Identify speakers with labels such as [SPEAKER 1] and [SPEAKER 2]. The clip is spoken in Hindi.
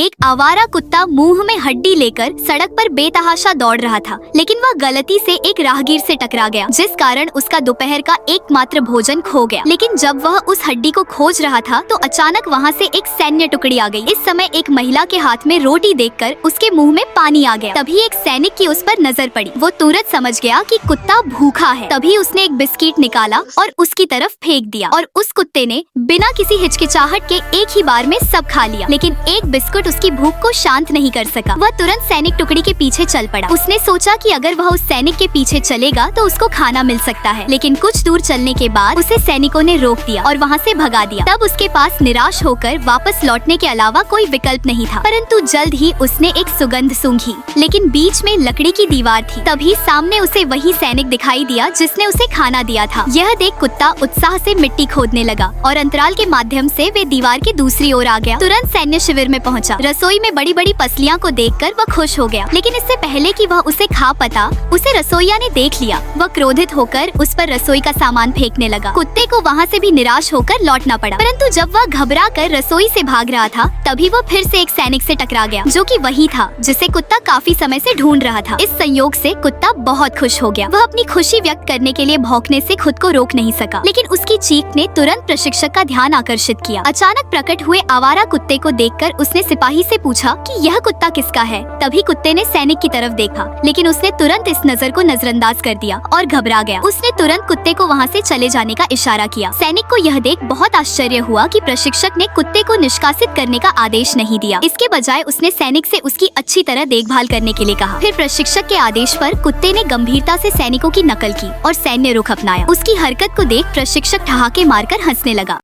[SPEAKER 1] एक आवारा कुत्ता मुंह में हड्डी लेकर सड़क पर बेतहाशा दौड़ रहा था, लेकिन वह गलती से एक राहगीर से टकरा गया, जिस कारण उसका दोपहर का एकमात्र भोजन खो गया। लेकिन जब वह उस हड्डी को खोज रहा था तो अचानक वहाँ से एक सैन्य टुकड़ी आ गई। इस समय एक महिला के हाथ में रोटी देखकर उसके मुंह में पानी आ गया। तभी एक सैनिक की उस पर नजर पड़ी। वो तुरंत समझ गया कि कुत्ता भूखा है। तभी उसने एक बिस्किट निकाला और उसकी तरफ फेंक दिया और उस कुत्ते ने बिना किसी हिचकिचाहट के एक ही बार में सब खा लिया। लेकिन एक बिस्कुट उसकी भूख को शांत नहीं कर सका। वह तुरंत सैनिक टुकड़ी के पीछे चल पड़ा। उसने सोचा कि अगर वह उस सैनिक के पीछे चलेगा तो उसको खाना मिल सकता है। लेकिन कुछ दूर चलने के बाद उसे सैनिकों ने रोक दिया और वहाँ से भगा दिया। तब उसके पास निराश होकर वापस लौटने के अलावा कोई विकल्प नहीं था। परंतु जल्द ही उसने एक सुगंध सूंघी, लेकिन बीच में लकड़ी की दीवार थी। तभी सामने उसे वही सैनिक दिखाई दिया जिसने उसे खाना दिया था। यह देख कुत्ता उत्साह से मिट्टी खोदने लगा और अंतराल के माध्यम से वे दीवार के दूसरी ओर आ गया। तुरंत सैन्य शिविर में पहुंचा। रसोई में बड़ी बड़ी पसलियां को देखकर वह खुश हो गया। लेकिन इससे पहले कि वह उसे खा पाता, उसे रसोइया ने देख लिया। वह क्रोधित होकर उस पर रसोई का सामान फेंकने लगा। कुत्ते को वहाँ से भी निराश होकर लौटना पड़ा। परंतु जब वह घबरा कर रसोई से भाग रहा था, तभी वह फिर से एक सैनिक से टकरा गया, जो कि वही था जिसे कुत्ता काफी समय से ढूंढ रहा था। इस संयोग से कुत्ता बहुत खुश हो गया। वह अपनी खुशी व्यक्त करने के लिए भौंकने से खुद को रोक नहीं सका, लेकिन उसकी चीख ने तुरंत प्रशिक्षक का ध्यान आकर्षित किया। अचानक प्रकट हुए आवारा कुत्ते को देखकर उसने सिपाही से पूछा कि यह कुत्ता किसका है। तभी कुत्ते ने सैनिक की तरफ देखा, लेकिन उसने तुरंत इस नजर को नजरअंदाज कर दिया और घबरा गया। उसने तुरंत कुत्ते को वहाँ से चले जाने का इशारा किया। सैनिक को यह देख बहुत आश्चर्य हुआ कि प्रशिक्षक ने कुत्ते को निष्कासित करने का आदेश नहीं दिया। इसके बजाय उसने सैनिक से उसकी अच्छी तरह देखभाल करने के लिए कहा। फिर प्रशिक्षक के आदेश पर कुत्ते ने गंभीरता से सैनिकों की नकल की और सैन्य रुख अपनाया। उसकी हरकत को देख प्रशिक्षक ठहाके मारकर हंसने लगा।